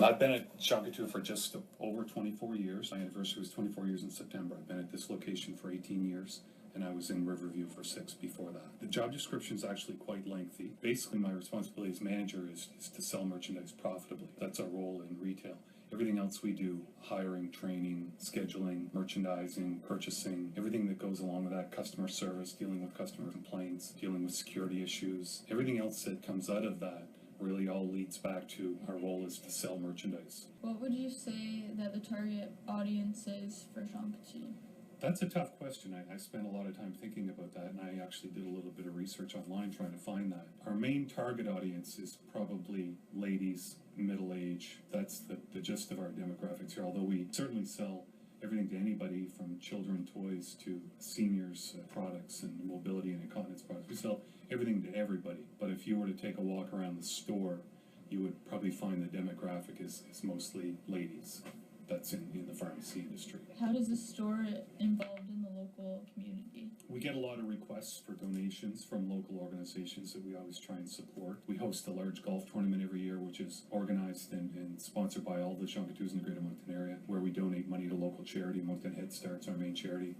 I've been at Coutu for just over 24 years. My anniversary was 24 years in September. I've been at this location for 18 years, and I was in Riverview for 6 before that. The job description is actually quite lengthy. Basically, my responsibility as manager is to sell merchandise profitably. That's our role in retail. Everything else we do, hiring, training, scheduling, merchandising, purchasing, everything that goes along with that, customer service, dealing with customer complaints, dealing with security issues, everything else that comes out of that really all leads back to our role is to sell merchandise. What would you say that the target audience is for Jean Coutu? That's a tough question. I spent a lot of time thinking about that, and I actually did a little bit of research online trying to find that. Our main target audience is probably ladies, middle age. That's the gist of our demographics here, although we certainly sell everything to anybody from children toys to seniors products and mobility and incontinence products. We sell everything to everybody. But if you were to take a walk around the store, you would probably find the demographic is mostly ladies. That's in the pharmacy industry. How does the store involved in the local community? We get a lot of requests for donations from local organizations that we always try and support. We host a large golf tournament every year, which is organized and sponsored by all the Jean Coutus in the Greater Moncton area, where we donate money to local charity. Moncton Head Start's our main charity,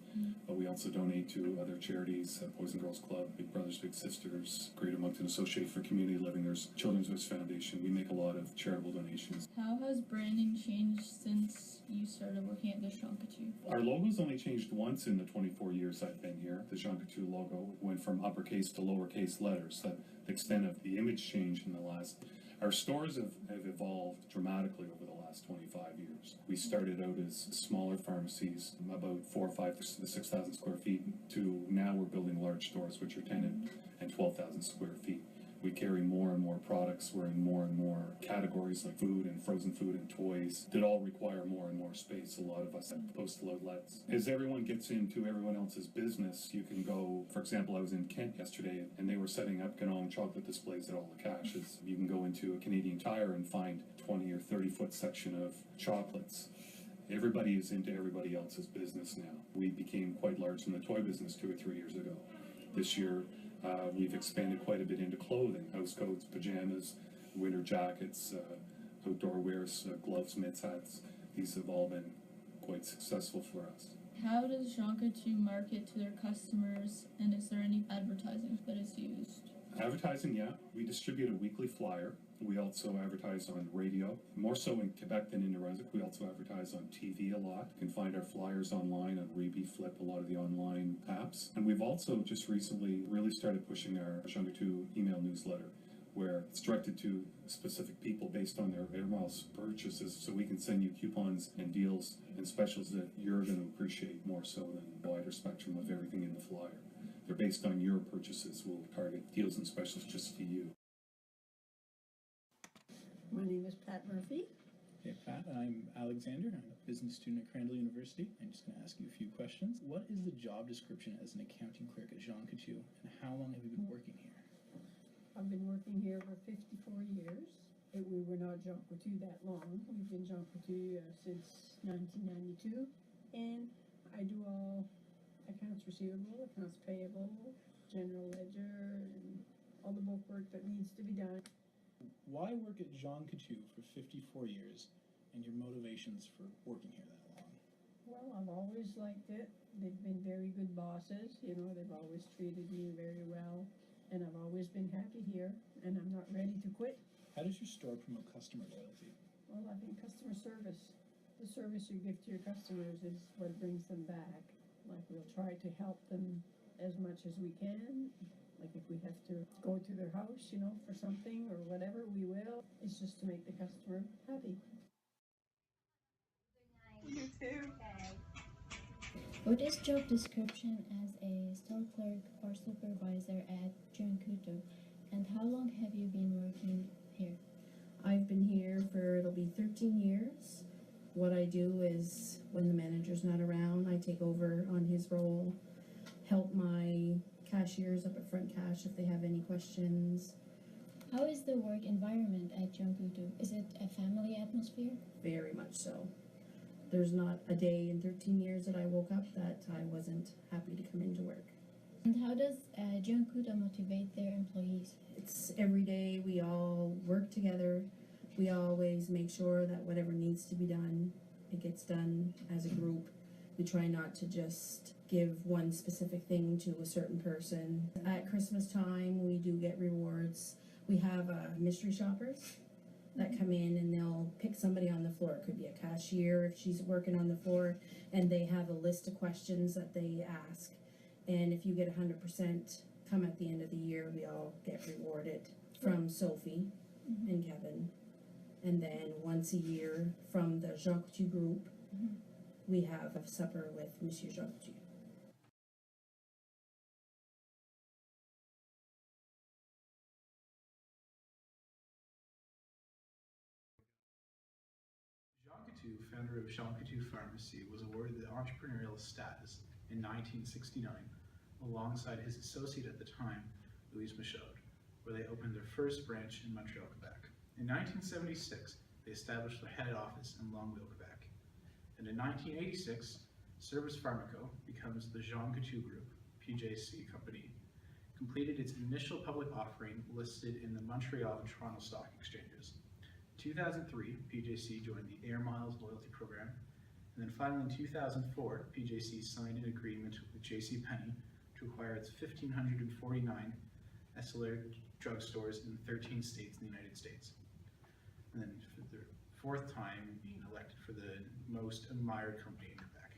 but we also donate to other charities, Boys and Girls Club, Big Brothers Big Sisters, Greater Moncton Association for Community Living. There's Children's Wish Foundation. We make a lot of charitable donations. How has branding changed since you started working at the Jean Coutu? Our logo's only changed once in the 24 years I've been here. The Jean Coutu logo went from uppercase to lowercase letters. The extent of the image change in the last... Our stores have evolved dramatically over the last 25 years. We started out as smaller pharmacies, about 4,000 or 5,000 to 6,000 square feet, to now we're building large stores, which are 10 and 12,000 square feet. We carry more and more products. We're in more and more categories like food and frozen food and toys that all require more and more space. A lot of us have postal outlets. As everyone gets into everyone else's business, you can go, for example, I was in Kent yesterday and they were setting up Ganong chocolate displays at all the caches. You can go into a Canadian Tire and find 20 or 30 foot section of chocolates. Everybody is into everybody else's business now. We became quite large in the toy business 2 or 3 years ago. This year, we've expanded quite a bit into clothing, house coats, pajamas, winter jackets, outdoor wears, gloves, mitts, hats. These have all been quite successful for us. How does Jean Coutu market to their customers, and is there any advertising that is used? Advertising, yeah. We distribute a weekly flyer. We also advertise on radio, more so in Quebec than in New Brunswick. We also advertise on TV a lot. You can find our flyers online on Reebee, Flip, a lot of the online apps. And we've also just recently really started pushing our Jean Coutu email newsletter, where it's directed to specific people based on their air miles purchases, so we can send you coupons and deals and specials that you're going to appreciate more so than the wider spectrum of everything in the flyer. They're based on your purchases. We'll target deals and specials just to you. My name is Pat Murphy. Hey Pat, I'm Alexander. I'm a business student at Crandall University. I'm just going to ask you a few questions. What is the job description as an accounting clerk at Jean Coutu, and how long have you been working here? I've been working here for 54 years. We were not Jean Coutu that long. We've been Jean Coutu since 1992, and I do all accounts receivable, accounts payable, general ledger, and all the book work that needs to be done. Why work at Jean Coutu for 54 years, and your motivations for working here that long? Well, I've always liked it. They've been very good bosses. You know, they've always treated me very well, and I've always been happy here, and I'm not ready to quit. How does your store promote customer loyalty? Well, I think customer service. The service you give to your customers is what brings them back. Like, we'll try to help them as much as we can. Like, if we have to go to their house, you know, for something or whatever, we will. It's just to make the customer happy. You too. What is job description as a store clerk or supervisor at Jean Coutu, and how long have you been working here? I've been here for, it'll be 13 years. What I do is, when the manager's not around, I take over on his role, help my cashiers up at front cash if they have any questions. How is the work environment at Jean Coutu? Is it a family atmosphere? Very much so. There's not a day in 13 years that I woke up that I wasn't happy to come into work. And how does Jean Coutu motivate their employees? It's every day we all work together. We always make sure that whatever needs to be done, it gets done as a group. We try not to just give one specific thing to a certain person. At Christmas time, we do get rewards. We have mystery shoppers that come in and they'll pick somebody on the floor. It could be a cashier if she's working on the floor, and they have a list of questions that they ask. And if you get 100%, come at the end of the year, we all get rewarded from Sophie and Kevin. And then once a year from the Jean Coutu group, we have a supper with Monsieur Jean Coutu. Jean Coutu, founder of Jean Coutu Pharmacy, was awarded the entrepreneurial status in 1969 alongside his associate at the time, Louise Michaud, where they opened their first branch in Montreal, Quebec. In 1976, they established their head office in Longueuil, Quebec. And in 1986, Service Pharmaco becomes the Jean Coutu Group, PJC company, completed its initial public offering listed in the Montreal and Toronto stock exchanges. In 2003, PJC joined the Air Miles loyalty program, and then finally in 2004, PJC signed an agreement with JCPenney to acquire its 1,549 Essilor drugstores in 13 states in the United States. And then for the fourth time, being elected for the most admired company in Quebec.